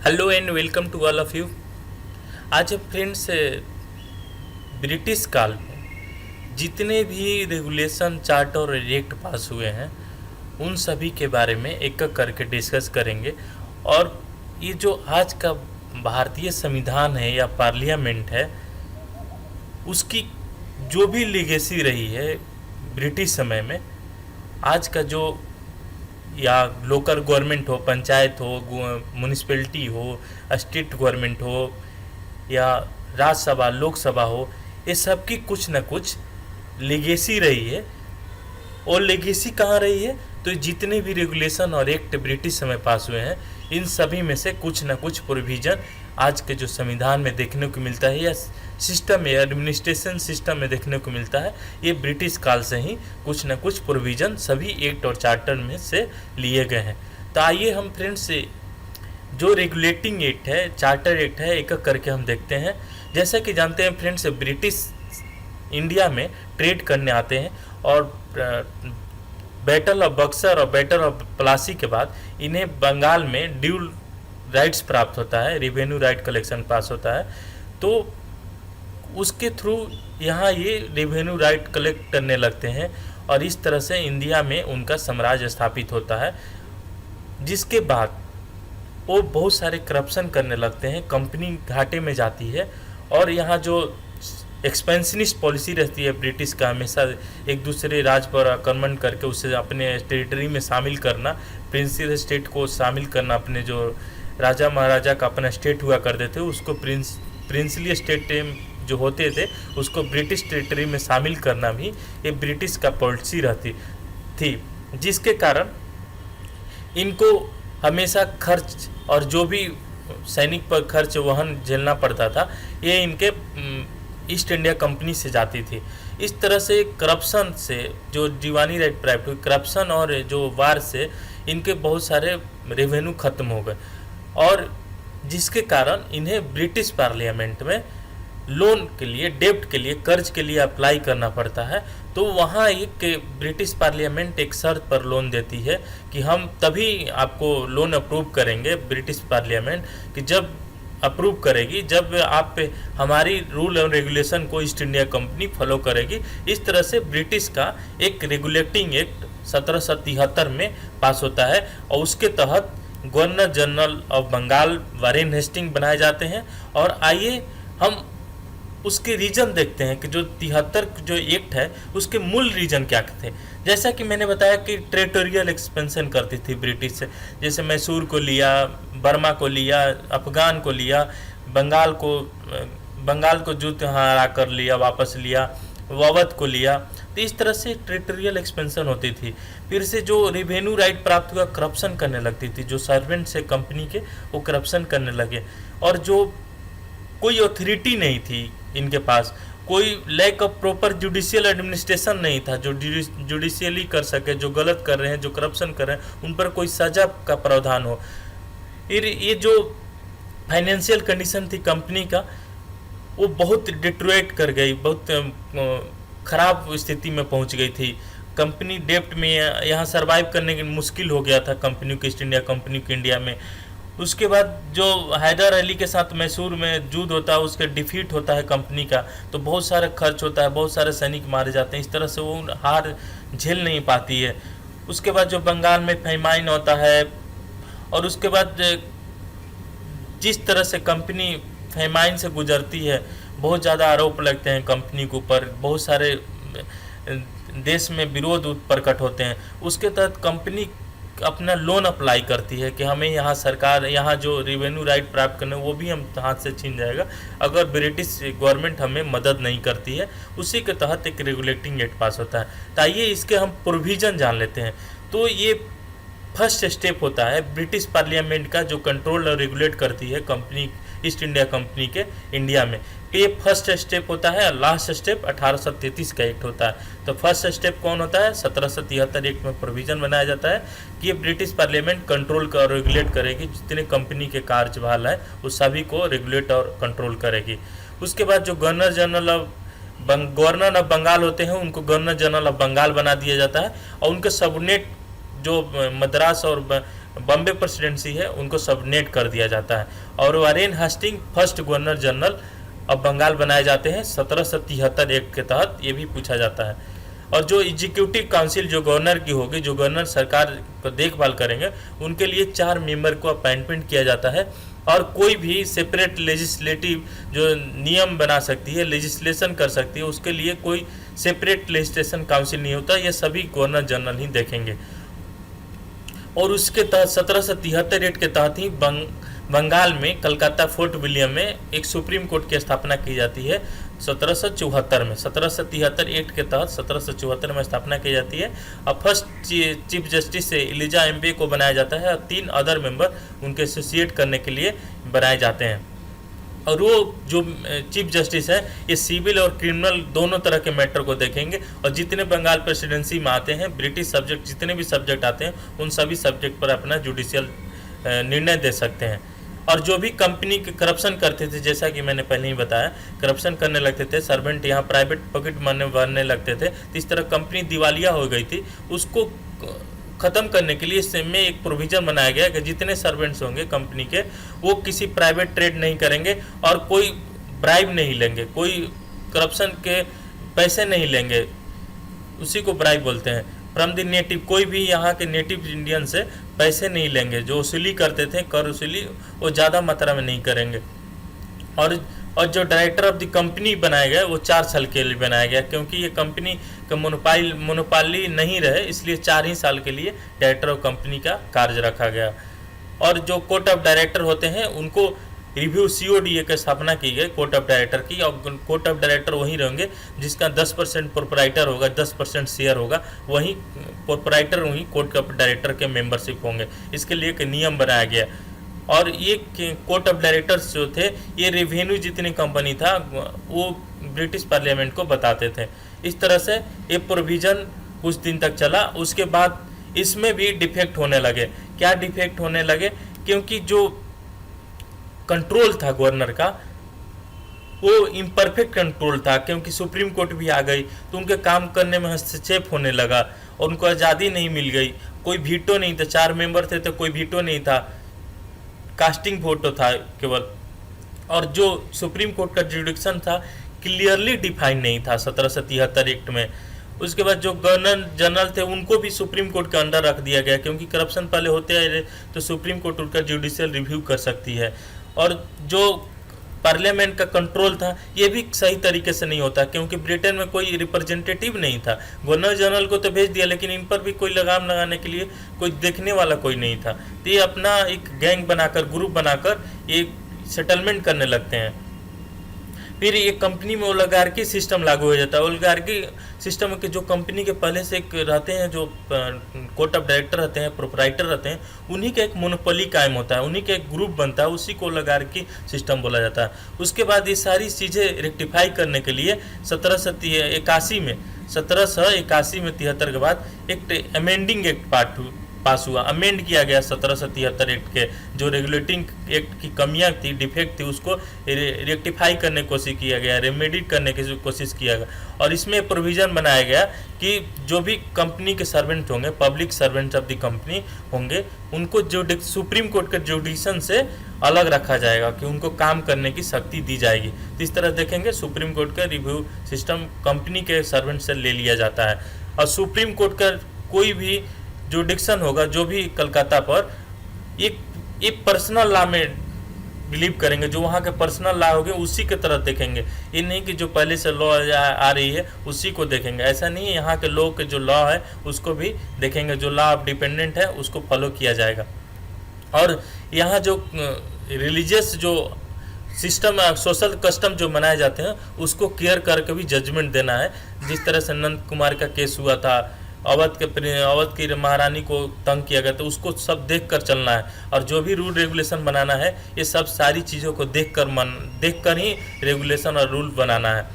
Hello and welcome to all of you. आज हम friends British काल में जितने भी रेगुलेशन चार्टर और एक्ट पास हुए हैं उन सभी के बारे में एक एक करके डिस्कस करेंगे। और ये जो आज का भारतीय संविधान है या पार्लियामेंट है उसकी जो भी लीगेसी रही है ब्रिटिश समय में, आज का जो या लोकल गवर्नमेंट हो, पंचायत हो, म्यूनिसिपैलिटी हो, स्टेट गवर्नमेंट हो या राज्यसभा लोकसभा हो, ये सब की कुछ न कुछ लेगेसी रही है। और लेगेसी कहाँ रही है? तो जितने भी रेगुलेशन और एक्ट ब्रिटिश समय पास हुए हैं इन सभी में से कुछ न कुछ प्रोविज़न आज के जो संविधान में देखने को मिलता है या सिस्टम में एडमिनिस्ट्रेशन सिस्टम में देखने को मिलता है, ये ब्रिटिश काल से ही कुछ न कुछ प्रोविज़न सभी एक्ट और चार्टर में से लिए गए हैं। तो आइए हम फ्रेंड्स जो रेगुलेटिंग एक्ट है, चार्टर एक्ट है, एक एक करके हम देखते हैं। जैसा कि जानते हैं फ्रेंड्स, ब्रिटिश इंडिया में ट्रेड करने आते हैं और बैटल ऑफ बक्सर और बैटल ऑफ प्लासी के बाद इन्हें बंगाल में ड्यूल राइट्स प्राप्त होता है, रिवेन्यू राइट कलेक्शन पास होता है। तो उसके थ्रू यहाँ ये रेवेन्यू राइट कलेक्ट करने लगते हैं और इस तरह से इंडिया में उनका साम्राज्य स्थापित होता है। जिसके बाद वो बहुत सारे करप्शन करने लगते हैं, कंपनी घाटे में जाती है और यहाँ जो एक्सपेंशनिस्ट पॉलिसी रहती है ब्रिटिश का, हमेशा एक दूसरे राज्य पर आक्रमण करके उसे अपने टेरिटरी में शामिल करना, प्रिंसिपल स्टेट को शामिल करना, अपने जो राजा महाराजा का अपना स्टेट हुआ करते थे उसको प्रिंसली स्टेट जो होते थे उसको ब्रिटिश टेरिटरी में शामिल करना भी ये ब्रिटिश का पॉलिसी रहती थी। जिसके कारण इनको हमेशा खर्च और जो भी सैनिक पर खर्च वहन झेलना पड़ता था ये इनके ईस्ट इंडिया कंपनी से जाती थी। इस तरह से करप्शन से जो दीवानी राइट प्राप्त हुई, करप्शन और जो वार से इनके बहुत सारे रेवेन्यू खत्म हो गए और जिसके कारण इन्हें ब्रिटिश पार्लियामेंट में लोन के लिए, डेब्ट के लिए, कर्ज के लिए अप्लाई करना पड़ता है। तो वहाँ एक ब्रिटिश पार्लियामेंट एक शर्त पर लोन देती है कि हम तभी आपको लोन अप्रूव करेंगे, ब्रिटिश पार्लियामेंट कि जब अप्रूव करेगी जब आप हमारी रूल और रेगुलेशन को ईस्ट इंडिया कंपनी फॉलो करेगी। इस तरह से ब्रिटिश का एक रेगुलेटिंग एक्ट 1773 में पास होता है और उसके तहत governor general of Bengal Warren Hasting बनाए जाते हैं। और आइए हम उसके रीजन देखते हैं कि जो 73 जो एक्ट है उसके मूल रीजन क्या थे। जैसा कि मैंने बताया कि टेरिटोरियल एक्सपेंशन करती थी ब्रिटिश से, जैसे मैसूर को लिया, बर्मा को लिया, अफगान को लिया, बंगाल को जुत हरा कर लिया, वापस लिया, अवध को लिया। तो इस तरह से टेरिटोरियल एक्सपेंशन होती थी। फिर से जो रेवेन्यू राइट प्राप्त हुआ, करप्शन करने लगती थी, जो सर्वेंट से कंपनी के वो करप्शन करने लगे और जो कोई अथॉरिटी नहीं थी इनके पास, कोई lack of proper judicial administration नहीं था जो जुडिशियली कर सके, जो गलत कर रहे हैं, जो करप्शन कर रहे हैं उन पर कोई सजा का प्रावधान हो। ये जो फाइनेंशियल कंडीशन थी कंपनी का वो बहुत डिट्रोएट कर गई, बहुत ख़राब स्थिति में पहुंच गई थी। कंपनी डेप्ट में यहाँ सरवाइव करने की मुश्किल हो गया था कंपनी को, ईस्ट इंडिया कंपनी को इंडिया में। उसके बाद जो हैदर अली के साथ मैसूर में युद्ध होता है, उसके डिफीट होता है कंपनी का, तो बहुत सारा खर्च होता है, बहुत सारे सैनिक मारे जाते हैं। इस तरह से वो हार झेल नहीं पाती है। उसके बाद जो बंगाल में फेमाइन होता है और उसके बाद जिस तरह से कंपनी फेमाइन से गुजरती है, बहुत ज़्यादा आरोप लगते हैं कंपनी के ऊपर, बहुत सारे देश में विरोध प्रकट होते हैं। उसके तहत कंपनी अपना लोन अप्लाई करती है कि हमें यहाँ सरकार, यहाँ जो रेवेन्यू राइट प्राप्त करने वो भी हम हाथ से छीन जाएगा अगर ब्रिटिश गवर्नमेंट हमें मदद नहीं करती है। उसी के तहत एक रेगुलेटिंग एक्ट पास होता है। तो आइए इसके हम प्रोविज़न जान लेते हैं। तो ये फर्स्ट स्टेप होता है ब्रिटिश पार्लियामेंट का जो कंट्रोल और रेगुलेट करती है कंपनी, ईस्ट इंडिया कंपनी के इंडिया में। ये फर्स्ट स्टेप होता है और लास्ट स्टेप 1833 का एक्ट होता है। तो फर्स्ट स्टेप कौन होता है? 1773 एक्ट में प्रोविज़न बनाया जाता है कि ये ब्रिटिश पार्लियामेंट कंट्रोल और रेगुलेट करेगी, जितने कंपनी के कार्यभार है उस सभी को रेगुलेट और कंट्रोल करेगी। उसके बाद जो गवर्नर ऑफ बंगाल होते हैं उनको गवर्नर जनरल ऑफ बंगाल बना दिया जाता है और उनके सबनेट जो मद्रास और बॉम्बे प्रेसिडेंसी है उनको सबनेट कर दिया जाता है। और Warren Hasting first governor general of Bengal बनाए जाते हैं 1773 एक्ट के तहत, ये भी पूछा जाता है। और जो एग्जीक्यूटिव काउंसिल जो गवर्नर की होगी, जो गवर्नर सरकार को देखभाल करेंगे, उनके लिए 4 मेंबर को अपॉइंटमेंट किया जाता है। और कोई भी सेपरेट लेजिस्लेटिव जो नियम बना सकती है, लेजिस्लेशन कर सकती है, उसके लिए कोई सेपरेट लेजिस्लेशन काउंसिल नहीं होता, ये सभी गवर्नर जनरल ही देखेंगे। और उसके तहत 1773 एक्ट के तहत ही बंगाल में कलकत्ता फोर्ट विलियम में एक सुप्रीम कोर्ट की स्थापना की जाती है 1774 में। 1773 एक्ट के तहत 1774 में स्थापना की जाती है। अब फर्स्ट चीफ जस्टिस से एलिजा एम्बे को बनाया जाता है और 3 अदर मेंबर उनके एसोसिएट करने के लिए बनाए जाते हैं। और वो जो चीफ जस्टिस है ये सिविल और क्रिमिनल दोनों तरह के मैटर को देखेंगे। और जितने बंगाल प्रेसिडेंसी में आते हैं, ब्रिटिश सब्जेक्ट जितने भी सब्जेक्ट आते हैं, उन सभी सब्जेक्ट पर अपना जुडिशियल निर्णय दे सकते हैं। और जो भी कंपनी के करप्शन करते थे, जैसा कि मैंने पहले ही बताया, करप्शन करने लगते थे, सर्वेंट यहाँ प्राइवेट पॉकेट मनी भरने लगते थे, तो इस तरह कंपनी दिवालिया हो गई थी। उसको ख़त्म करने के लिए इसमें एक प्रोविज़न बनाया गया कि जितने सर्वेंट्स होंगे कंपनी के, वो किसी प्राइवेट ट्रेड नहीं करेंगे और कोई ब्राइब नहीं लेंगे, कोई करप्शन के पैसे नहीं लेंगे, उसी को ब्राइब बोलते हैं। फ्रॉम द नेटिव, कोई भी यहाँ के नेटिव इंडियन से पैसे नहीं लेंगे, जो वसूली करते थे कर वसूली, वो ज़्यादा मात्रा में नहीं करेंगे। और जो डायरेक्टर ऑफ द कंपनी बनाया गया वो 4 साल के लिए बनाया गया, क्योंकि ये कंपनी का मोनोपाली नहीं रहे, इसलिए 4 ही साल के लिए डायरेक्टर ऑफ कंपनी का कार्य रखा गया। और जो कोर्ट ऑफ डायरेक्टर होते हैं उनको रिव्यू CODA की स्थापना की गई कोर्ट ऑफ डायरेक्टर की। और कोर्ट ऑफ डायरेक्टर वही रहेंगे जिसका 10% प्रोपराइटर होगा, 10% शेयर होगा, वही प्रोपराइटर वही कोर्ट ऑफ डायरेक्टर के मेंबरशिप होंगे। इसके लिए एक नियम बनाया गया। और ये कोर्ट ऑफ डायरेक्टर्स जो थे, ये रेवेन्यू जितनी कंपनी था वो ब्रिटिश पार्लियामेंट को बताते थे। इस तरह से ये प्रोविज़न कुछ दिन तक चला। उसके बाद इसमें भी डिफेक्ट होने लगे। क्या डिफेक्ट होने लगे? क्योंकि जो कंट्रोल था गवर्नर का वो इम्परफेक्ट कंट्रोल था, क्योंकि सुप्रीम कोर्ट भी आ गई तो उनके काम करने में हस्तक्षेप होने लगा और उनको आज़ादी नहीं मिल गई। कोई वीटो नहीं था, 4 मेंबर थे तो कोई वीटो नहीं था, कास्टिंग वोटो था केवल। और जो सुप्रीम कोर्ट का जुडिक्शन था क्लियरली डिफाइन नहीं था 1773 एक्ट में। उसके बाद जो गवर्नर जनरल थे उनको भी सुप्रीम कोर्ट के अंडर रख दिया गया, क्योंकि करप्शन पहले होते आए तो सुप्रीम कोर्ट उनका जुडिशियल रिव्यू कर सकती है। और जो पार्लियामेंट का कंट्रोल था ये भी सही तरीके से नहीं होता, क्योंकि ब्रिटेन में कोई रिप्रेजेंटेटिव नहीं था। गवर्नर जनरल को तो भेज दिया, लेकिन इन पर भी कोई लगाम लगाने के लिए कोई देखने वाला कोई नहीं था। तो ये अपना एक गैंग बनाकर, ग्रुप बनाकर ये सेटलमेंट करने लगते हैं। फिर ये कंपनी में ओलिगार्की सिस्टम लागू हो जाता है। ओलिगार्की सिस्टम के जो कंपनी के पहले से एक रहते हैं, जो कोर्ट ऑफ डायरेक्टर रहते हैं, प्रोपराइटर रहते हैं, उन्हीं का एक मोनोपोली कायम होता है, उन्हीं का एक ग्रुप बनता है, उसी को ओलिगार्की सिस्टम बोला जाता है। उसके बाद ये सारी चीज़ें रेक्टिफाई करने के लिए 1781 में 73 के बाद एक अमेंडिंग एक्ट पास हुआ, अमेंड किया गया 1773 एक्ट के। जो रेगुलेटिंग एक्ट की कमियां थी, डिफेक्ट थी, उसको रेक्टिफाई करने की कोशिश किया गया, रेमेडी करने की कोशिश किया गया। और इसमें प्रोविज़न बनाया गया कि जो भी कंपनी के सर्वेंट होंगे, public servant of the company होंगे, उनको जो सुप्रीम कोर्ट के जुडिक्शन से अलग रखा जाएगा, कि उनको काम करने की शक्ति दी जाएगी। तो इस तरह देखेंगे सुप्रीम कोर्ट का रिव्यू सिस्टम कंपनी के सर्वेंट से ले लिया जाता है। और सुप्रीम कोर्ट का कोई भी जुडिक्शन होगा जो भी कलकत्ता पर, ये पर्सनल लॉ में बिलीव करेंगे, जो वहाँ के पर्सनल लॉ होंगे उसी के तरह देखेंगे। ये नहीं कि जो पहले से लॉ आ रही है उसी को देखेंगे, ऐसा नहीं है। यहाँ के लोग के जो लॉ है उसको भी देखेंगे, जो लॉ ऑफ डिपेंडेंट है उसको फॉलो किया जाएगा। और यहाँ जो रिलीजियस जो सिस्टम, सोशल कस्टम जो मनाए जाते हैं उसको केयर करके भी जजमेंट देना है। जिस तरह से नंद कुमार का केस हुआ था, अवध की महारानी को तंग किया गया, तो उसको सब देख कर चलना है। और जो भी रूल रेगुलेशन बनाना है ये सब सारी चीज़ों को देख कर ही रेगुलेशन और रूल बनाना है।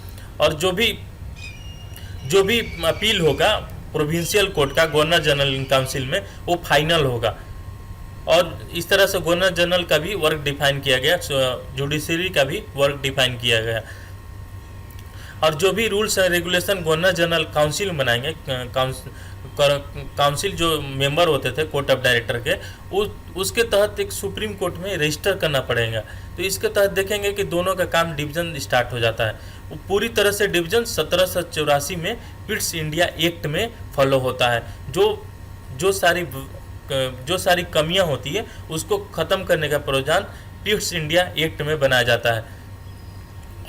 और जो भी अपील होगा प्रोविंशियल कोर्ट का गवर्नर जनरल इन काउंसिल में, वो फाइनल होगा। और इस तरह से गवर्नर जनरल का भी वर्क डिफाइन किया गया, जुडिशरी का भी वर्क डिफाइन किया गया। और जो भी rules and regulation governor general council बनाएंगे, काउंसिल जो मेंबर होते थे कोर्ट ऑफ डायरेक्टर के, उसके तहत एक सुप्रीम कोर्ट में रजिस्टर करना पड़ेगा। तो इसके तहत देखेंगे कि दोनों का काम डिवीजन स्टार्ट हो जाता है। वो पूरी तरह से डिवीजन 1784 में पिट्स इंडिया एक्ट में फॉलो होता है। जो सारी कमियां होती है उसको ख़त्म करने का प्रावधान पिट्स इंडिया एक्ट में बनाया जाता है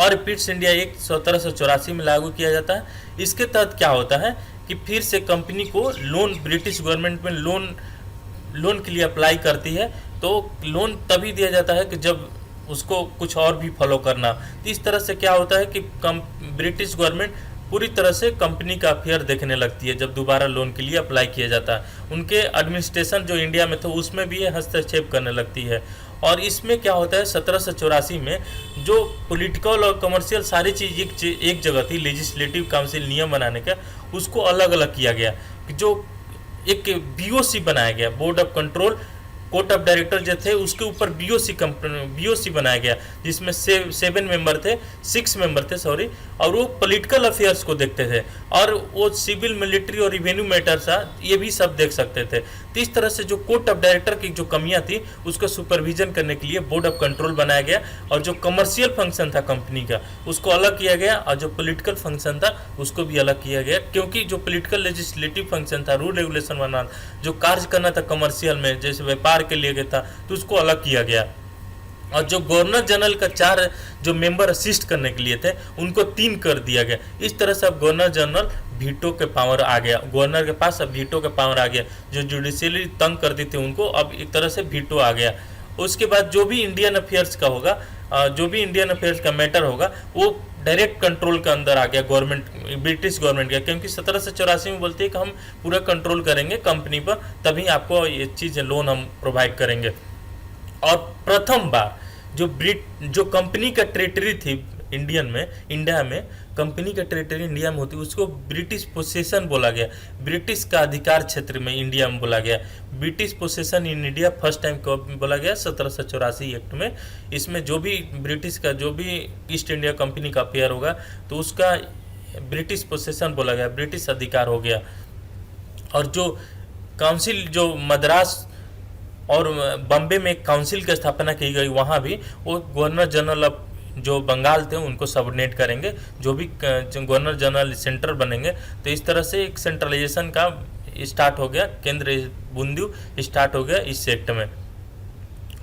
और पिट्स इंडिया एक्ट 1784 में लागू किया जाता है। इसके तहत क्या होता है कि फिर से कंपनी को लोन, ब्रिटिश गवर्नमेंट में लोन के लिए अप्लाई करती है तो लोन तभी दिया जाता है कि जब उसको कुछ और भी फॉलो करना। तो इस तरह से क्या होता है कि ब्रिटिश गवर्नमेंट पूरी तरह से कंपनी का अफेयर देखने लगती है जब दोबारा लोन के लिए अप्लाई किया जाता है। उनके एडमिनिस्ट्रेशन जो इंडिया में था उसमें भी ये हस्तक्षेप करने लगती है। और इसमें क्या होता है, 1784 में जो पॉलिटिकल और कमर्शियल सारी चीज़ एक जगह थी, लेजिस्लेटिव काउंसिल नियम बनाने का, उसको अलग अलग किया गया कि जो एक बीओसी बनाया गया, board of control court of director जो थे उसके ऊपर बीओसी बनाया गया, जिसमें 6 मेंबर थे सॉरी, और वो पॉलिटिकल अफेयर्स को देखते थे और वो सिविल, मिलिट्री और रिवेन्यू मैटर्स ये भी सब देख सकते थे। तो इस तरह से जो कोर्ट ऑफ डायरेक्टर की जो कमियां थी उसको सुपरविजन करने के लिए बोर्ड ऑफ कंट्रोल बनाया गया और जो कमर्शियल फंक्शन था कंपनी का उसको अलग किया गया और जो पॉलिटिकल फंक्शन था उसको भी अलग किया गया, क्योंकि जो पॉलिटिकल लेजिस्लेटिव फंक्शन था, रूल रेगुलेशन बनाना, जो कार्य करना था कमर्शियल में जैसे व्यापार के लिए गया था, तो उसको अलग किया गया। और जो गवर्नर जनरल का 4 जो मेंबर असिस्ट करने के लिए थे उनको 3 कर दिया गया। इस तरह से अब गवर्नर जनरल वीटो के पावर आ गया, गवर्नर के पास अब वीटो का पावर आ गया। जो जुडिशियली तंग करती थी उनको अब एक तरह से वीटो आ गया। उसके बाद जो भी इंडियन अफेयर्स का होगा, जो भी इंडियन अफेयर्स का मैटर होगा वो डायरेक्ट कंट्रोल के अंदर आ गया गवर्नमेंट, ब्रिटिश गवर्नमेंट का, क्योंकि 1784 में बोलती है कि हम पूरा कंट्रोल करेंगे कंपनी पर, तभी आपको ये चीज़ लोन हम प्रोवाइड करेंगे। और प्रथम बार जो कंपनी का टेरिटरी थी इंडिया में कंपनी का टेरिटरी इंडिया में होती उसको ब्रिटिश पोसेशन बोला गया, ब्रिटिश का अधिकार क्षेत्र में इंडिया में बोला गया। British possession in India first time कब बोला गया, 1784 एक्ट में। इसमें जो भी ब्रिटिश का जो भी ईस्ट इंडिया कंपनी का अफेयर होगा तो उसका ब्रिटिश पोसेशन बोला गया, ब्रिटिश अधिकार हो गया। और जो काउंसिल जो मद्रास और बॉम्बे में एक काउंसिल की स्थापना की गई, वहाँ भी वो गवर्नर जनरल ऑफ जो बंगाल थे उनको सबऑर्डिनेट करेंगे, जो भी गवर्नर जनरल सेंटर बनेंगे। तो इस तरह से एक सेंट्रलाइजेशन का स्टार्ट हो गया, केंद्र बिंदु स्टार्ट हो गया इस सेक्टर में।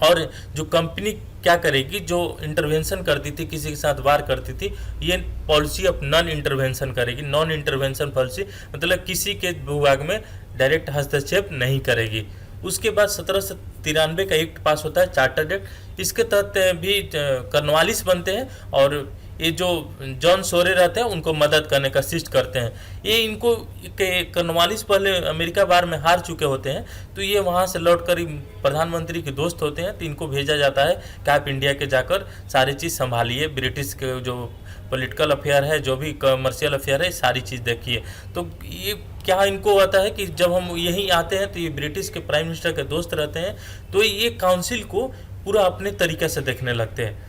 और जो कंपनी क्या करेगी, जो इंटरवेंशन करती थी, किसी के साथ वार करती थी, ये पॉलिसी ऑफ नॉन इंटरवेंशन करेगी। नॉन इंटरवेंशन पॉलिसी मतलब किसी के भूभाग में डायरेक्ट हस्तक्षेप नहीं करेगी। उसके बाद 1793 का एक्ट पास होता है, चार्टर एक्ट। इसके तहत भी कर्नवालिस बनते हैं और ये जो जॉन सोरे रहते हैं उनको मदद करने का असिस्ट करते हैं। ये इनको कर्नवालिस पहले अमेरिका बार में हार चुके होते हैं, तो ये वहाँ से लौटकर प्रधानमंत्री के दोस्त होते हैं, तो इनको भेजा जाता है कि आप इंडिया के जाकर सारी चीज़ संभालिए, ब्रिटिश के जो पॉलिटिकल अफेयर है, जो भी कमर्शियल अफेयर है, सारी चीज़ देखिए। तो ये क्या इनको आता है कि जब हम यहीं आते हैं तो ये ब्रिटिश के प्राइम मिनिस्टर के दोस्त रहते हैं, तो ये काउंसिल को पूरा अपने तरीके से देखने लगते हैं।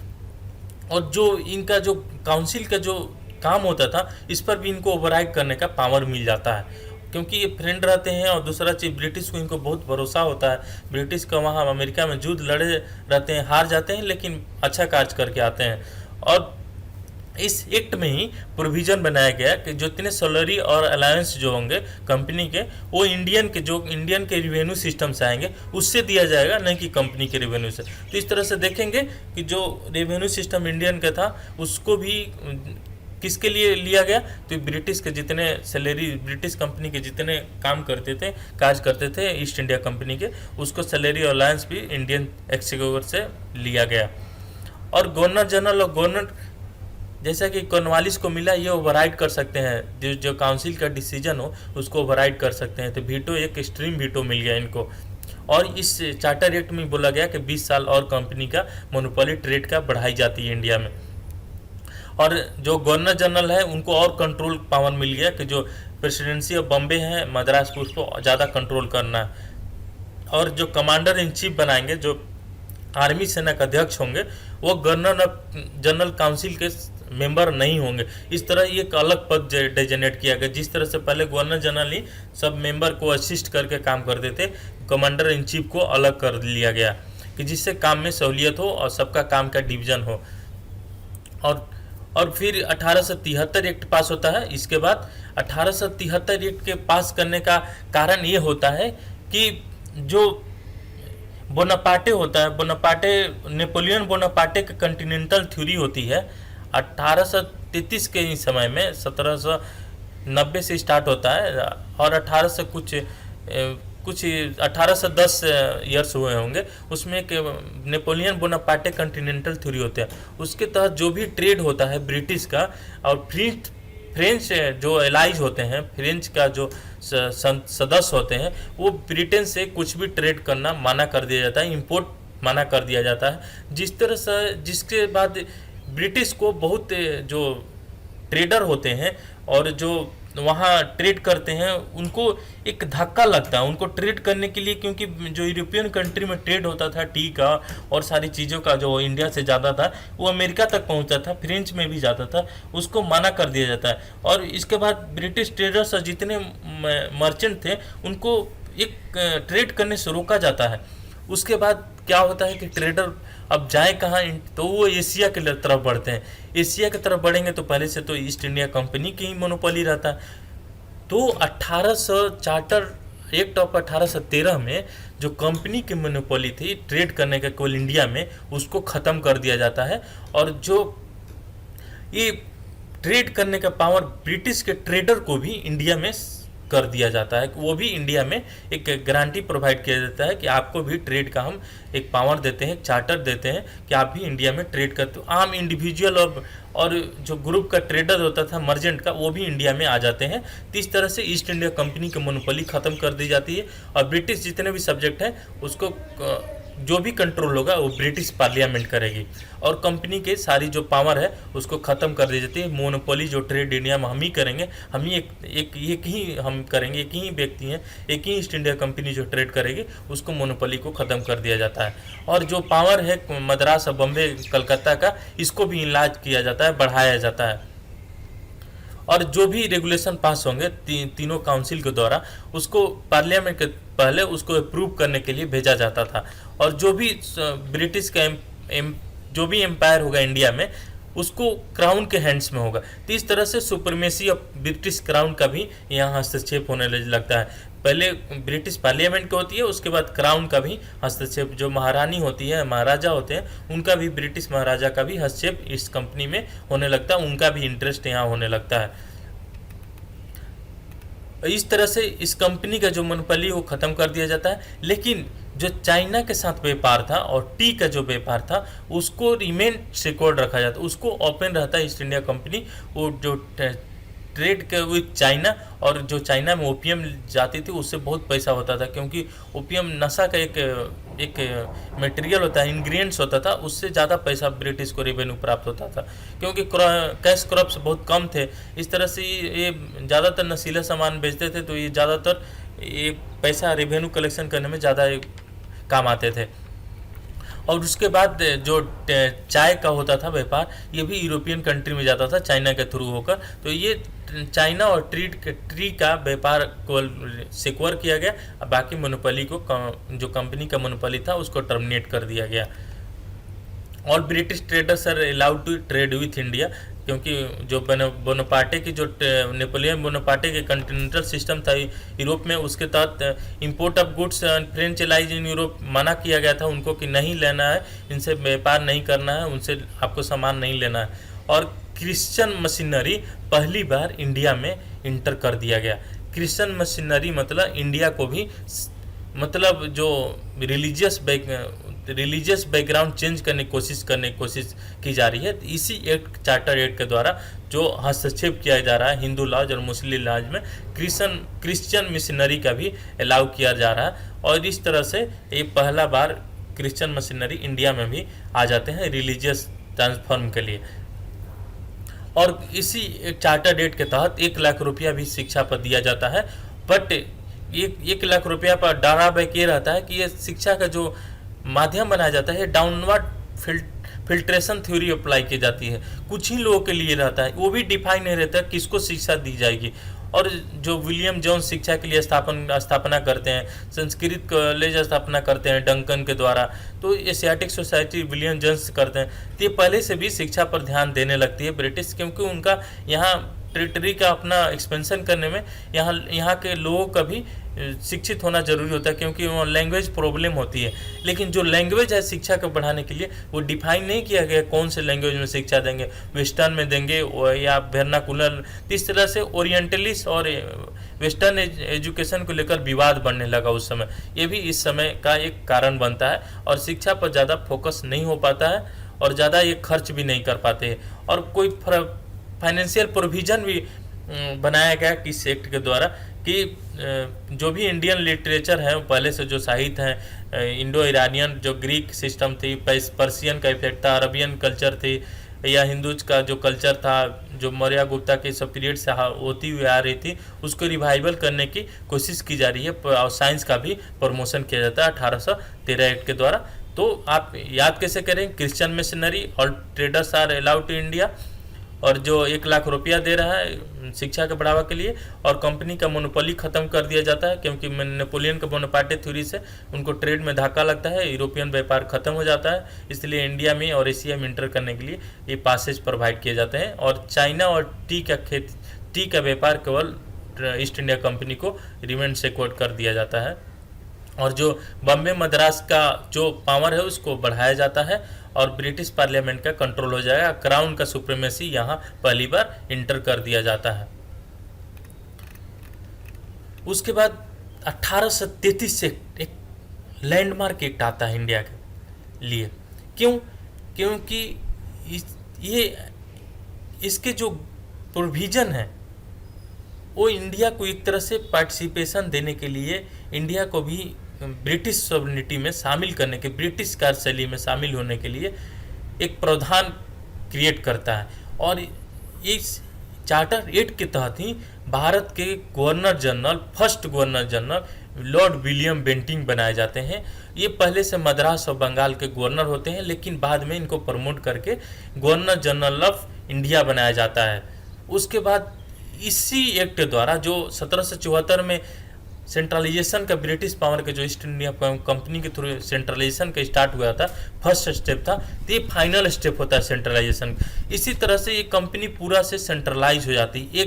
और जो इनका जो काउंसिल का जो काम होता था इस पर भी इनको ओवरराइड करने का पावर मिल जाता है, क्योंकि ये फ्रेंड रहते हैं। और दूसरा चीज़, ब्रिटिश को इनको बहुत भरोसा होता है। ब्रिटिश का वहाँ अमेरिका में युद्ध लड़े रहते हैं, हार जाते हैं, लेकिन अच्छा कार्य करके आते हैं। और इस एक्ट में ही प्रोविज़न बनाया गया कि जो इतने सैलरी और अलायंस जो होंगे कंपनी के, वो इंडियन के रिवेन्यू सिस्टम से आएंगे, उससे दिया जाएगा, नहीं कि कंपनी के रिवेन्यू से। तो इस तरह से देखेंगे कि जो रेवेन्यू सिस्टम इंडियन का था उसको भी किसके लिए लिया गया, तो ब्रिटिश के जितने सैलरी, ब्रिटिश कंपनी के जितने काम करते थे, कार्य करते थे ईस्ट इंडिया कंपनी के, उसको सैलरी और अलायंस भी इंडियन एक्सचेंज से लिया गया। और गवर्नर जनरल और गवर्नर जैसा कि कॉर्नवालिस को मिला, ये ओवरराइड कर सकते हैं, जो काउंसिल का डिसीजन हो उसको ओवरराइड कर सकते हैं। तो वीटो, एक एक्सट्रीम वीटो मिल गया इनको। और इस चार्टर एक्ट में बोला गया कि 20 साल और कंपनी का मोनोपोली ट्रेड का बढ़ाई जाती है इंडिया में। और जो गवर्नर जनरल है उनको और कंट्रोल पावर मिल गया कि जो प्रेसिडेंसी ऑफ बॉम्बे है, मद्रास, उसको ज़्यादा कंट्रोल करना है। और जो कमांडर इन चीफ बनाएंगे, जो आर्मी सेना का अध्यक्ष होंगे, वो गवर्नर जनरल काउंसिल के मेंबर नहीं होंगे। इस तरह एक अलग पद डेजिग्नेट किया गया। जिस तरह से पहले गवर्नर जनरल ही सब मेंबर को असिस्ट करके काम करते थे, कमांडर इन चीफ को अलग कर लिया गया कि जिससे काम में सहूलियत हो और सबका काम का डिवीजन हो। और फिर 1873 एक्ट पास होता है। इसके बाद 1873 एक्ट के पास करने का कारण ये होता है कि जो बोनापार्टे होता है, बोनापार्टे नेपोलियन बोनापार्टे की कॉन्टिनेंटल थ्योरी होती है 1833 के ही समय में, 1790 से स्टार्ट होता है और 1810 ईयर्स हुए होंगे। उसमें एक नेपोलियन बोनापार्टे कॉन्टिनेंटल थ्योरी होता है। उसके तहत जो भी ट्रेड होता है ब्रिटिश का और फ्रेंच जो एलाइज होते हैं, फ्रेंच का जो सदस्य होते हैं, वो ब्रिटेन से कुछ भी ट्रेड करना मना कर दिया जाता है, इंपोर्ट मना कर दिया जाता है। जिसके बाद ब्रिटिश को बहुत जो ट्रेडर होते हैं और जो वहाँ ट्रेड करते हैं उनको एक धक्का लगता है उनको ट्रेड करने के लिए, क्योंकि जो यूरोपियन कंट्री में ट्रेड होता था टी का और सारी चीज़ों का जो इंडिया से ज़्यादा था वो अमेरिका तक पहुँचता था, फ्रेंच में भी जाता था, उसको मना कर दिया जाता है। और इसके बाद ब्रिटिश ट्रेडर्स जितने मर्चेंट थे उनको एक ट्रेड करने से रोका जाता है। उसके बाद क्या होता है कि ट्रेडर अब जाए कहाँ, तो वो एशिया के तरफ बढ़ते हैं। एशिया की तरफ बढ़ेंगे तो पहले से तो ईस्ट इंडिया कंपनी की ही मोनोपोली रहता है। तो 1800 चार्टर एक्ट ऑफ 1813 में जो कंपनी की मोनोपोली थी ट्रेड करने का केवल इंडिया में, उसको ख़त्म कर दिया जाता है। और जो ये ट्रेड करने का पावर ब्रिटिश के ट्रेडर को भी इंडिया में कर दिया जाता है, वो भी इंडिया में एक गारंटी प्रोवाइड किया जाता है कि आपको भी ट्रेड का हम एक पावर देते हैं, चार्टर देते हैं कि आप भी इंडिया में ट्रेड करते हो। आम इंडिविजुअल और जो ग्रुप का ट्रेडर होता था मर्जेंट का, वो भी इंडिया में आ जाते हैं। तो इस तरह से ईस्ट इंडिया कंपनी की मोनोपोली ख़त्म कर दी जाती है और ब्रिटिश जितने भी सब्जेक्ट हैं उसको जो भी कंट्रोल होगा वो ब्रिटिश पार्लियामेंट करेगी और कंपनी के सारी जो पावर है उसको ख़त्म कर दी जाती है। मोनोपोली जो ट्रेड इंडिया में हम ही करेंगे, हम ही एक ही हम करेंगे, एक ही व्यक्ति हैं, एक ही ईस्ट इंडिया कंपनी जो ट्रेड करेगी उसको मोनोपोली को ख़त्म कर दिया जाता है। और जो पावर है मद्रास और बम्बे कलकत्ता का, इसको भी इलाज किया जाता है, बढ़ाया जाता है। और जो भी रेगुलेशन पास होंगे तीनों काउंसिल के द्वारा, उसको पार्लियामेंट के पहले उसको अप्रूव करने के लिए भेजा जाता था। और जो भी ब्रिटिश का जो भी एम्पायर होगा इंडिया में, उसको क्राउन के हैंड्स में होगा। तो इस तरह से सुपरमेसी ऑफ ब्रिटिश क्राउन का भी यहाँ हस्तक्षेप होने लगता है। पहले ब्रिटिश पार्लियामेंट की होती है, उसके बाद क्राउन का भी हस्तक्षेप, जो महारानी होती है, महाराजा होते हैं, उनका भी, ब्रिटिश महाराजा का भी हस्तक्षेप इस कंपनी में होने लगता है, उनका भी इंटरेस्ट यहाँ होने लगता है। इस तरह से इस कंपनी का जो मोनोपोली वो ख़त्म कर दिया जाता है। लेकिन जो चाइना के साथ व्यापार था और टी का जो व्यापार था उसको रिमेन सिक्योर्ड रखा जाता है, उसको ओपन रहता है ईस्ट इंडिया कंपनी। वो जो ट्रेड के विथ चाइना, और जो चाइना में ओपियम जाती थी उससे बहुत पैसा होता था, क्योंकि ओपियम नशा का एक मटेरियल होता है, इंग्रेडिएंट्स होता था, उससे ज़्यादा पैसा ब्रिटिश को रेवेन्यू प्राप्त होता था, क्योंकि कैश क्रॉप्स बहुत कम थे। इस तरह से ये ज़्यादातर नशीला सामान बेचते थे, तो ये ज़्यादातर ये पैसा रेवेन्यू कलेक्शन करने में ज़्यादा काम आते थे। और उसके बाद जो चाय का होता था व्यापार, ये भी यूरोपियन कंट्री में जाता था चाइना के थ्रू होकर। तो ये चाइना और ट्री का व्यापार को सिक्योर किया गया, बाकी मोनोपोली को, जो कंपनी का मोनोपोली था, उसको टर्मिनेट कर दिया गया। और British traders are allowed to trade with India, क्योंकि जो बोनापार्टे की, जो नेपोलियन बोनापार्टे के कॉन्टिनेंटल सिस्टम था यूरोप में, उसके तहत import of goods French allies in Europe मना किया गया था उनको कि नहीं लेना है, इनसे व्यापार नहीं करना है, उनसे आपको सामान नहीं लेना है। और क्रिश्चियन मशीनरी पहली बार इंडिया में इंटर कर दिया गया। क्रिश्चियन मशीनरी मतलब इंडिया को भी, मतलब जो रिलीजियस बैकग्राउंड चेंज करने की कोशिश की जा रही है। तो इसी एक्ट, चार्टर एक्ट के द्वारा जो हस्तक्षेप किया जा रहा है हिंदू लॉज और मुस्लिम लॉज में, क्रिश्चियन मिशनरी का भी अलाउ किया जा रहा है। और इस तरह से ये पहला बार क्रिश्चियन मिशनरी इंडिया में भी आ जाते हैं रिलीजियस ट्रांसफॉर्म के लिए। और इसी एक चार्टर एक्ट के तहत 1 लाख रुपया भी शिक्षा पर दिया जाता है। बट 1 लाख रुपया पर ड्रॉबैक ये रहता है कि ये शिक्षा का जो माध्यम बनाया जाता है, डाउनवर्ड फिल्ट्रेशन थ्योरी अप्लाई की जाती है, कुछ ही लोगों के लिए रहता है, वो भी डिफाइन नहीं रहता किसको शिक्षा दी जाएगी। और जो विलियम जोन्स शिक्षा के लिए स्थापना करते हैं, संस्कृत कॉलेज स्थापना करते हैं डंकन के द्वारा, तो एशियाटिक सोसाइटी विलियम जोन्स करते हैं। तो ये पहले से भी शिक्षा पर ध्यान देने लगती है ब्रिटिश, क्योंकि उनका यहाँ टेरिटरी का अपना एक्सपेंशन करने में यहाँ के लोगों का भी शिक्षित होना जरूरी होता है, क्योंकि वहाँ लैंग्वेज प्रॉब्लम होती है। लेकिन जो लैंग्वेज है शिक्षा को बढ़ाने के लिए, वो डिफाइन नहीं किया गया कौन से लैंग्वेज में शिक्षा देंगे, वेस्टर्न में देंगे या वेर्नाकुलर। इस तरह से ओरिएंटलिस्ट और वेस्टर्न एजुकेशन को लेकर विवाद बढ़ने लगा उस समय। ये भी इस समय का एक कारण बनता है, और शिक्षा पर ज़्यादा फोकस नहीं हो पाता है, और ज़्यादा ये खर्च भी नहीं कर पाते हैं, और कोई फाइनेंशियल प्रोविज़न भी बनाया गया किस एक्ट के द्वारा कि जो भी इंडियन लिटरेचर है पहले से जो साहित्य हैं, इंडो ईरानियन जो ग्रीक सिस्टम थी, पर्सियन का इफेक्ट था, अरबियन कल्चर थी, या हिंदूज का जो कल्चर था जो मौर्य गुप्ता के सब पीरियड से होती हुई आ रही थी, उसको रिवाइवल करने की कोशिश की जा रही है, और साइंस का भी प्रमोशन किया जाता है 1813 एक्ट के द्वारा। तो आप याद कैसे करें, क्रिश्चियन मिशनरी और traders are allowed to India, और जो 1 लाख रुपया दे रहा है शिक्षा के बढ़ावा के लिए, और कंपनी का मोनोपोली खत्म कर दिया जाता है, क्योंकि नेपोलियन के बोनापार्टे थ्योरी से उनको ट्रेड में धक्का लगता है, यूरोपियन व्यापार खत्म हो जाता है, इसलिए इंडिया में और एशिया में इंटर करने के लिए ये पासेज प्रोवाइड किए जाते हैं। और चाइना और टी का व्यापार केवल ईस्ट इंडिया कंपनी को रिमेंड सेक्योर्ड कर दिया जाता है, और जो बॉम्बे मद्रास का जो पावर है उसको बढ़ाया जाता है, और ब्रिटिश पार्लियामेंट का कंट्रोल हो जाएगा। क्राउन का सुप्रीमेसी यहाँ पहली बार इंटर कर दिया जाता है। उसके बाद 1833 से एक लैंडमार्क एक्ट आता है इंडिया के लिए। क्योंकि इसके जो प्रोविजन है वो इंडिया को एक तरह से पार्टिसिपेशन देने के लिए, इंडिया को भी ब्रिटिश सॉवरेनिटी में शामिल करने के, ब्रिटिश कार्यशैली में शामिल होने के लिए एक प्रावधान क्रिएट करता है। और इस चार्टर एक्ट के तहत ही भारत के governor general, first governor general Lord William Bentinck बनाए जाते हैं। ये पहले से मद्रास और बंगाल के गवर्नर होते हैं, लेकिन बाद में इनको प्रमोट करके गवर्नर जनरल ऑफ इंडिया बनाया जाता है। उसके बाद इसी एक्ट के द्वारा जो 1774 में सेंट्रलाइजेशन का, ब्रिटिश पावर के जो ईस्ट इंडिया कंपनी के थ्रू सेंट्रलाइजेशन का स्टार्ट हुआ था, फर्स्ट स्टेप था, तो ये फाइनल स्टेप होता है सेंट्रलाइजेशन। इसी तरह से ये कंपनी पूरा से सेंट्रलाइज हो जाती है,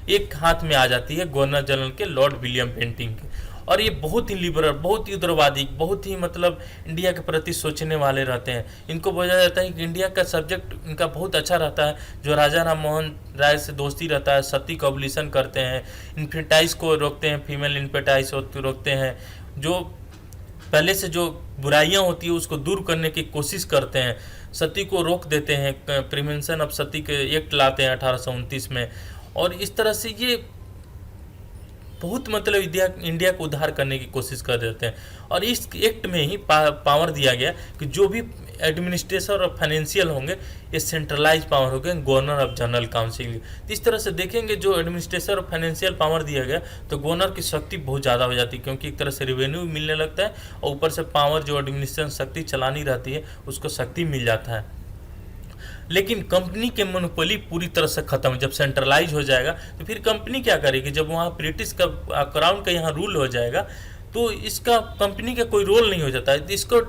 एक हाथ में आ जाती है गवर्नर जनरल के लॉर्ड विलियम बेंटिंग के। और ये बहुत ही लिबरल, बहुत ही उदारवादी, बहुत ही मतलब इंडिया के प्रति सोचने वाले रहते हैं। इनको बोला जाता है कि इंडिया का सब्जेक्ट इनका बहुत अच्छा रहता है, जो राजा राम मोहन राय से दोस्ती रहता है, सती का अबॉलिशन करते हैं, इन्फेंटाइज को रोकते हैं, फीमेल इन्फेंटाइज रोकते हैं, जो पहले से जो बुराइयां होती है उसको दूर करने की कोशिश करते हैं, सती को रोक देते हैं, प्रिवेंशन ऑफ सती के एक्ट लाते हैं 1829 में। और इस तरह से ये बहुत मतलब इंडिया को उद्धार करने की कोशिश कर देते हैं। और इस एक्ट में ही पावर दिया गया कि जो भी एडमिनिस्ट्रेशन और फाइनेंशियल होंगे ये सेंट्रलाइज पावर हो गए गवर्नर ऑफ जनरल काउंसिल। इस तरह से देखेंगे जो एडमिनिस्ट्रेशन और फाइनेंशियल पावर दिया गया तो गवर्नर की शक्ति बहुत ज़्यादा हो जाती है, क्योंकि एक तरह से रेवेन्यू मिलने लगता है, और ऊपर से पावर जो एडमिनिस्ट्रेशन शक्ति चलानी रहती है उसको शक्ति मिल जाता है। लेकिन कंपनी के मोनोपोली पूरी तरह से खत्म, जब सेंट्रलाइज हो जाएगा तो फिर कंपनी क्या करेगी, जब वहाँ ब्रिटिश का क्राउन का यहाँ रूल हो जाएगा तो इसका कंपनी का कोई रोल नहीं हो जाता है। इसको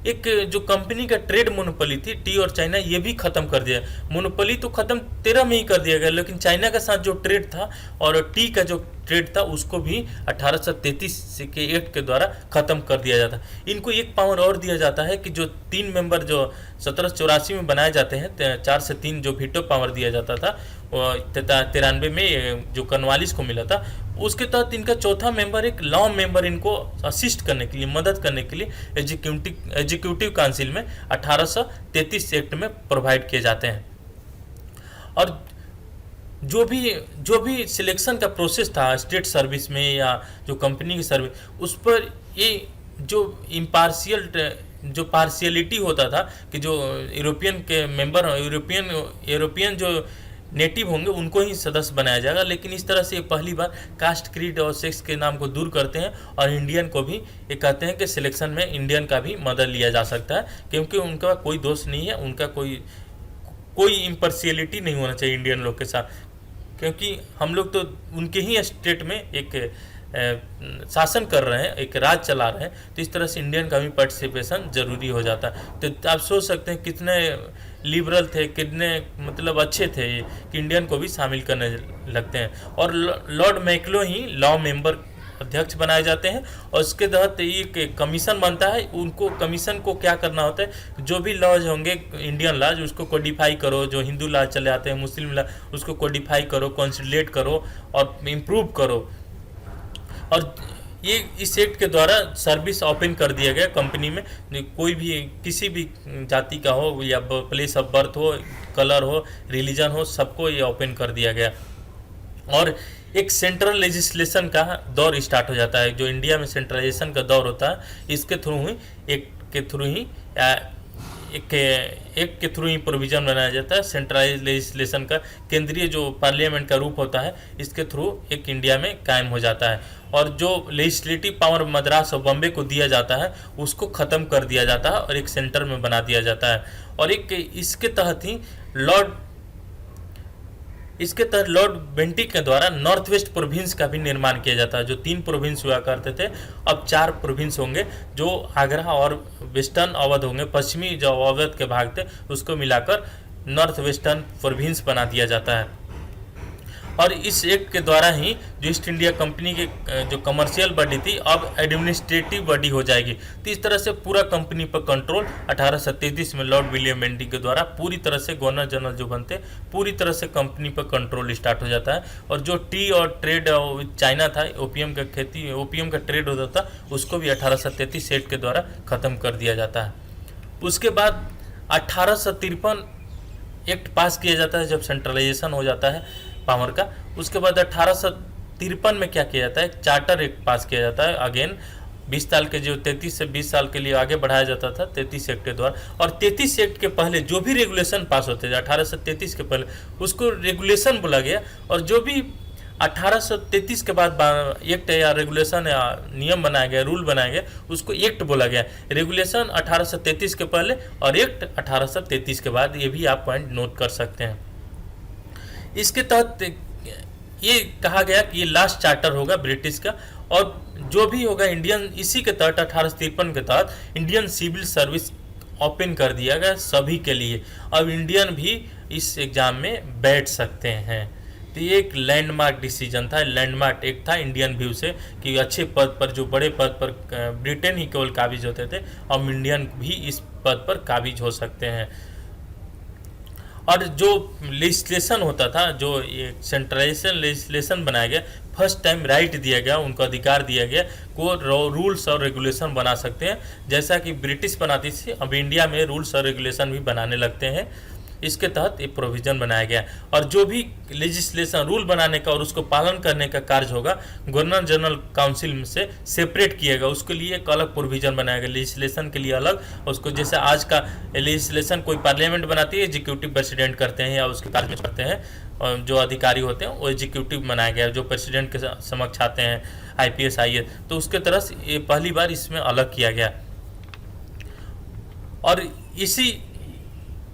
एक जो कंपनी का ट्रेड मोनोपोली थी, टी और चाइना, ये भी खत्म कर दिया। मोनोपोली तो खत्म 13 में ही कर दिया गया, लेकिन चाइना के साथ जो ट्रेड था और टी का जो ट्रेड था उसको भी 1833 के एक्ट के द्वारा खत्म कर दिया जाता। इनको एक पावर और दिया जाता है कि जो 3 मेंबर जो 1784 में बनाए जाते हैं, 4 से 3 जो वीटो पावर दिया जाता था 93 में जो कर्नवालिस को मिला था, उसके तहत इनका चौथा मेंबर एक लॉ मेंबर इनको असिस्ट करने के लिए, मदद करने के लिए एग्जीक्यूटिव काउंसिल में 1833 एक्ट में प्रोवाइड किए जाते हैं। और जो भी सिलेक्शन का प्रोसेस था स्टेट सर्विस में या जो कंपनी की सर्विस, उस पर ये जो जो पार्शियलिटी होता था कि जो यूरोपियन के मेंबर, यूरोपियन जो नेटिव होंगे उनको ही सदस्य बनाया जाएगा। लेकिन इस तरह से पहली बार कास्ट, क्रीड और सेक्स के नाम को दूर करते हैं और इंडियन को भी ये कहते हैं कि सिलेक्शन में इंडियन का भी मदद लिया जा सकता है, क्योंकि उनका कोई दोष नहीं है, उनका कोई इम्पर्शियलिटी नहीं होना चाहिए इंडियन लोग के साथ, क्योंकि हम लोग तो उनके ही स्टेट में एक शासन कर रहे हैं, एक राज चला रहे हैं, तो इस तरह से इंडियन का भी पार्टिसिपेशन जरूरी हो जाता है। तो आप सोच सकते हैं कितने लिबरल थे, कितने मतलब अच्छे थे कि इंडियन को भी शामिल करने लगते हैं। और लॉर्ड मैक्लो ही लॉ मेंबर अध्यक्ष बनाए जाते हैं और उसके तहत एक कमीशन बनता है। उनको कमीशन को क्या करना होता है, जो भी लॉज होंगे इंडियन लॉज उसको कोडिफाई करो, जो हिंदू लॉज चले आते हैं, मुस्लिम लॉज, उसको कोडिफाई करो, कंसोलिडेट करो और इम्प्रूव करो। और ये इस एक्ट के द्वारा सर्विस ओपन कर दिया गया कंपनी में, कोई भी किसी भी जाति का हो या प्लेस ऑफ बर्थ हो, कलर हो, रिलीजन हो, सबको ये ओपन कर दिया गया। और एक सेंट्रल लेजिस्लेशन का दौर स्टार्ट हो जाता है। जो इंडिया में सेंट्रलाइजेशन का दौर होता है, इसके थ्रू ही एक के थ्रू ही प्रोविजन बनाया जाता है। सेंट्रलाइज लेजिस्लेशन का केंद्रीय जो पार्लियामेंट का रूप होता है, इसके थ्रू एक इंडिया में कायम हो जाता है। और जो लेजिस्लेटिव पावर मद्रास और बॉम्बे को दिया जाता है, उसको ख़त्म कर दिया जाता है और एक सेंटर में बना दिया जाता है। और एक इसके तहत ही लॉर्ड बेंटिक के द्वारा नॉर्थ वेस्ट प्रोविंस का भी निर्माण किया जाता है। जो 3 प्रोविंस हुआ करते थे, अब 4 प्रोविंस होंगे, जो आगरा और वेस्टर्न अवध होंगे। पश्चिमी जो अवध के भाग थे उसको मिलाकर नॉर्थ वेस्टर्न प्रोविंस बना दिया जाता है। और इस एक्ट के द्वारा ही जो ईस्ट इंडिया कंपनी की जो कमर्शियल बॉडी थी, अब एडमिनिस्ट्रेटिव बॉडी हो जाएगी। तो इस तरह से पूरा कंपनी पर कंट्रोल 1833 में लॉर्ड विलियम बेंटिक के द्वारा पूरी तरह से गवर्नर जनरल जो बनते, पूरी तरह से कंपनी पर कंट्रोल स्टार्ट हो जाता है। और जो टी और ट्रेड विद चाइना था, ओपीएम का खेती, ओपीएम का ट्रेड होता था, उसको भी 1833 एक्ट के द्वारा ख़त्म कर दिया जाता है। उसके बाद 1853 एक्ट पास किया जाता है, जब सेंट्रलाइजेशन हो जाता है पावर का। उसके बाद 1853 में क्या किया जाता है, चार्टर एक्ट पास किया जाता है। अगेन 20 साल के जो 33 से 20 साल के लिए आगे बढ़ाया जाता था 33 एक्ट के द्वारा। और 33 एक्ट के पहले जो भी रेगुलेशन पास होते थे 1833 के पहले, उसको रेगुलेशन बोला गया। और जो भी 1833 के बाद एक्ट या रेगुलेशन या नियम बनाया गया, रूल बनाया गया, उसको एक्ट बोला गया। रेगुलेशन 1833 के पहले और एक्ट 1833 के बाद, ये भी आप पॉइंट नोट कर सकते हैं। इसके तहत ये कहा गया कि ये लास्ट चार्टर होगा ब्रिटिश का, और जो भी होगा इंडियन, इसी के तहत 1853 के तहत इंडियन सिविल सर्विस ओपन कर दिया गया सभी के लिए। अब इंडियन भी इस एग्ज़ाम में बैठ सकते हैं। तो ये एक लैंडमार्क डिसीजन था, लैंडमार्क एक था इंडियन व्यू से, कि अच्छे पद पर, जो बड़े पद पर ब्रिटेन ही केवल काबिज होते थे, अब इंडियन भी इस पद पर काबिज हो सकते हैं। और जो लेजिस्लेशन होता था, जो ये सेंट्रलाइजेशन लेजिस्लेशन बनाया गया, फर्स्ट टाइम राइट दिया गया, उनको अधिकार दिया गया को रूल्स और रेगुलेशन बना सकते हैं। जैसा कि ब्रिटिश बनाती थी, अब इंडिया में रूल्स और रेगुलेशन भी बनाने लगते हैं। इसके तहत ये प्रोविज़न बनाया गया। और जो भी लेजिस्लेशन रूल बनाने का और उसको पालन करने का कार्य होगा, गवर्नर जनरल काउंसिल से सेपरेट किएगा, उसके लिए एक अलग प्रोविज़न बनाया गया, लेजिस्लेशन के लिए अलग। उसको जैसे आज का लेजिस्लेशन कोई पार्लियामेंट बनाती है, एग्जीक्यूटिव प्रेसिडेंट करते हैं या उसके कार्य में करते हैं, और जो अधिकारी होते हैं वो एग्जीक्यूटिव बनाया गया, जो प्रेसिडेंट के समक्ष आते हैं, IPS IAS, तो उसके तरह से ये पहली बार इसमें अलग किया गया। और इसी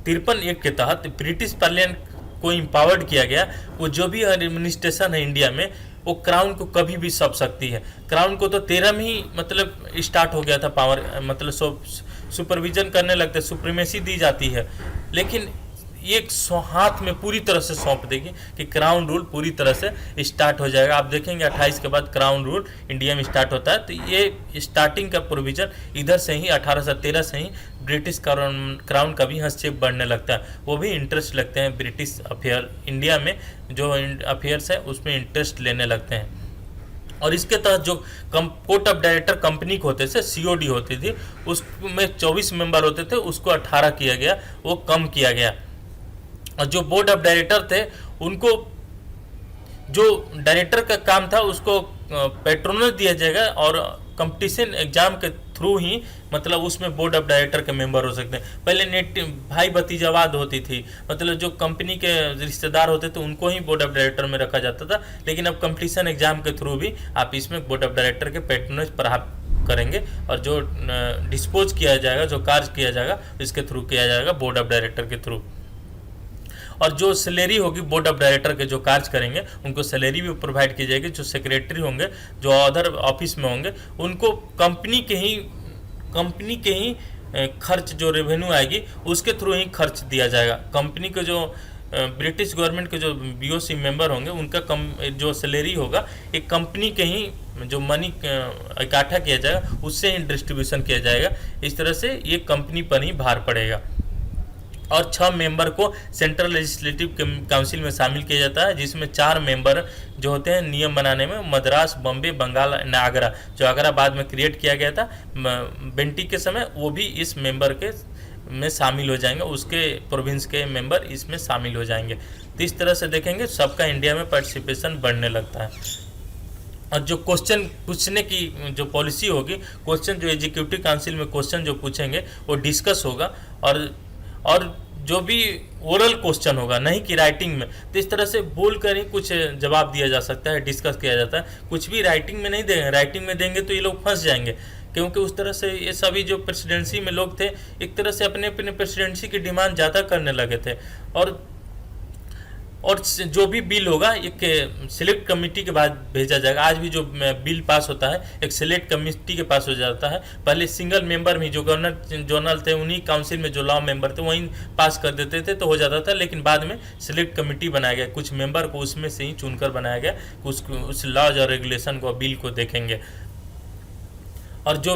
53 एक्ट के तहत ब्रिटिश पार्लियामेंट को इम्पावर्ड किया गया, वो जो भी एडमिनिस्ट्रेशन है इंडिया में, वो क्राउन को कभी भी सौंप सकती है। क्राउन को तो 13 में ही मतलब स्टार्ट हो गया था पावर, मतलब सुपरविजन करने लगते, सुप्रीमेसी दी जाती है, लेकिन ये हाथ में पूरी तरह से सौंप देगी कि क्राउन रूल पूरी तरह से स्टार्ट हो जाएगा। आप देखेंगे 28 के बाद क्राउन रूल इंडिया में स्टार्ट होता है। तो ये स्टार्टिंग का प्रोविज़न इधर से ही 1813 से ही ब्रिटिश क्राउन का भी हस्तक्षेप बढ़ने लगता है। वो भी इंटरेस्ट लगते हैं ब्रिटिश अफेयर, इंडिया में जो अफेयर्स है उसमें इंटरेस्ट लेने लगते हैं। और इसके तहत जो कोर्ट ऑफ डायरेक्टर कंपनी के होते थे, COD होती थी, उसमें 24 मेंबर होते थे, उसको 18 किया गया, वो कम किया गया। और जो बोर्ड ऑफ डायरेक्टर थे, उनको जो डायरेक्टर का काम था उसको पैट्रोनेज दिया जाएगा और कंपटीशन एग्जाम के थ्रू ही मतलब उसमें बोर्ड ऑफ डायरेक्टर के मेंबर हो सकते हैं। पहले नेट भाई भतीजावाद होती थी, मतलब जो कंपनी के रिश्तेदार होते थे उनको ही बोर्ड ऑफ डायरेक्टर में रखा जाता था, लेकिन अब कंपटीशन एग्जाम के थ्रू भी आप इसमें बोर्ड ऑफ डायरेक्टर के पैट्रोनेज प्राप्त करेंगे, और जो डिस्पोज किया जाएगा, जो कार्य किया जाएगा, इसके थ्रू किया जाएगा बोर्ड ऑफ डायरेक्टर के थ्रू। और जो सैलरी होगी बोर्ड ऑफ डायरेक्टर के जो कार्य करेंगे उनको सैलरी भी प्रोवाइड की जाएगी। जो सेक्रेटरी होंगे, जो अदर ऑफिस में होंगे, उनको कंपनी के ही खर्च, जो रेवेन्यू आएगी उसके थ्रू ही खर्च दिया जाएगा। कंपनी के जो ब्रिटिश गवर्नमेंट के जो बीओसी मेंबर होंगे उनका जो सैलरी होगा एक कंपनी के ही जो मनी इकट्ठा किया जाएगा उससे ही डिस्ट्रीब्यूशन किया जाएगा। इस तरह से ये कंपनी पर ही भार पड़ेगा। और 6 मेंबर को सेंट्रल लेजिस्लेटिव काउंसिल में शामिल किया जाता है, जिसमें 4 मेंबर जो होते हैं नियम बनाने में मद्रास, बम्बे, बंगाल, आगरा, जो आगरा बाद में क्रिएट किया गया था बेंटी के समय, वो भी इस मेंबर के में शामिल हो जाएंगे, उसके प्रोविंस के मेंबर इसमें शामिल हो जाएंगे। तो इस तरह से देखेंगे सबका इंडिया में पार्टिसिपेशन बढ़ने लगता है। और जो क्वेश्चन पूछने की जो पॉलिसी होगी, क्वेश्चन जो एग्जीक्यूटिव काउंसिल में क्वेश्चन जो पूछेंगे वो डिस्कस होगा, और जो भी ओरल क्वेश्चन होगा, नहीं कि राइटिंग में, तो इस तरह से बोल कर ही कुछ जवाब दिया जा सकता है, डिस्कस किया जाता है। कुछ भी राइटिंग में नहीं देंगे, राइटिंग में देंगे तो ये लोग फंस जाएंगे, क्योंकि उस तरह से ये सभी जो प्रेसिडेंसी में लोग थे एक तरह से अपने अपने प्रेसिडेंसी की डिमांड ज़्यादा करने लगे थे। और जो भी बिल होगा एक सिलेक्ट कमेटी के बाद भेजा जाएगा। आज भी जो बिल पास होता है एक सिलेक्ट कमेटी के पास हो जाता है। पहले सिंगल मेंबर में जो गवर्नर जनरल थे, उन्हीं काउंसिल में जो लॉ मेंबर थे वहीं पास कर देते थे तो हो जाता था, लेकिन बाद में सिलेक्ट कमेटी बनाया गया, कुछ मेंबर को उसमें से ही चुनकर बनाया गया, उस लॉज और रेगुलेशन को, बिल को देखेंगे। और जो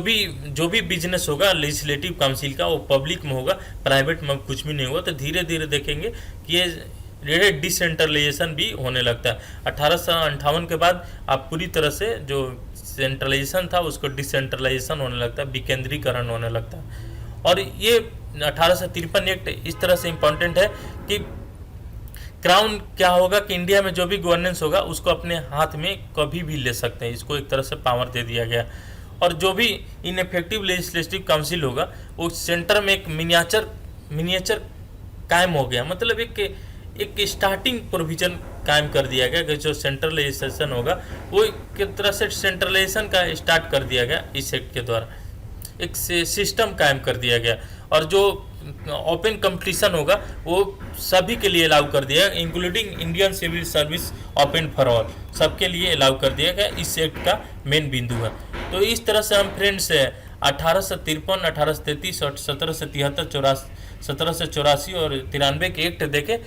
भी बिजनेस होगा लेजिस्लेटिव काउंसिल का वो पब्लिक में होगा, प्राइवेट में कुछ भी नहीं होगा। तो धीरे धीरे देखेंगे कि ये डिसेंट्रलाइजेशन भी होने लगता है। 1858 के बाद आप पूरी तरह से जो सेंट्रलाइजेशन था उसको डिसेंट्रलाइजेशन होने लगता है, विकेंद्रीकरण होने लगता है। और ये 1853 एक्ट इस तरह से इम्पोर्टेंट है कि क्राउन क्या होगा कि इंडिया में जो भी गवर्नेंस होगा उसको अपने हाथ में कभी भी ले सकते हैं, इसको एक तरह से पावर दे दिया गया। और जो भी इनफेक्टिव लेजिस्लेटिव काउंसिल होगा वो सेंटर में एक मिनिएचर कायम हो गया, मतलब एक स्टार्टिंग प्रोविजन कायम कर दिया गया कि जो सेंट्रलाइजेशन होगा वो एक तरह से सेंट्रलाइजेशन का स्टार्ट कर दिया गया। इस एक्ट के द्वारा एक सिस्टम कायम कर दिया गया। और जो ओपन कंपटीशन होगा वो सभी के लिए अलाउ कर दिया, including Indian civil service open for all, सबके लिए अलाउ कर दिया गया। इस एक्ट का मेन बिंदु है। तो इस तरह से हम फ्रेंड्स 1853, 1833 और 1773, 1784 और 93 के एक्ट देखे।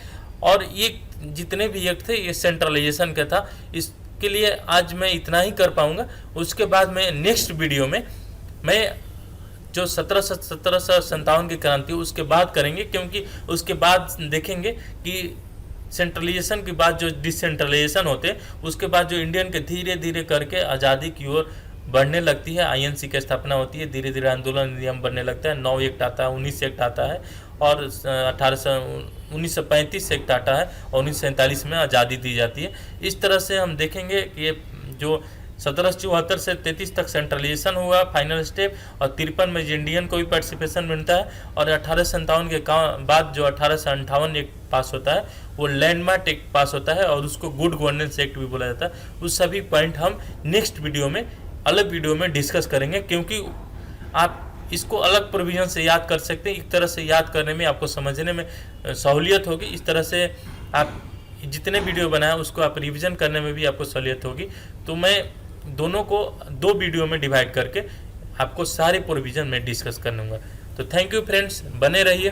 और ये जितने भी एक्ट थे ये सेंट्रलाइजेशन का था। इसके लिए आज मैं इतना ही कर पाऊँगा। उसके बाद मैं नेक्स्ट वीडियो में मैं जो 1757 की क्रांति उसके बाद करेंगे, क्योंकि उसके बाद देखेंगे कि सेंट्रलाइजेशन के बाद जो डिसेंट्रलाइजेशन होते हैं उसके बाद जो इंडियन के धीरे धीरे करके आज़ादी की ओर बढ़ने लगती है, आईएनसी की स्थापना होती है, धीरे धीरे आंदोलन नियम बनने लगता है, 9 एक्ट आता है, 19 एक्ट आता है और 1935 एक्ट आता है और 1947 में आज़ादी दी जाती है। इस तरह से हम देखेंगे कि ये जो 1774 से 33 तक सेंट्रलाइजेशन हुआ फाइनल स्टेप, और 53 में इंडियन को भी पार्टिसिपेशन मिलता है। और 1857 के बाद जो 1858 एक्ट पास होता है वो लैंडमार्क एक्ट पास होता है और उसको गुड गवर्नेंस एक्ट भी बोला जाता है। उस सभी पॉइंट हम नेक्स्ट वीडियो में, अलग वीडियो में डिस्कस करेंगे, क्योंकि आप इसको अलग प्रोविजन से याद कर सकते हैं। एक तरह से याद करने में आपको समझने में सहूलियत होगी। इस तरह से आप जितने वीडियो बनाए उसको आप रिवीजन करने में भी आपको सहूलियत होगी। तो मैं दोनों को 2 वीडियो में डिवाइड करके आपको सारे प्रोविजन में डिस्कस कर लूँगा। तो थैंक यू फ्रेंड्स, बने रहिए।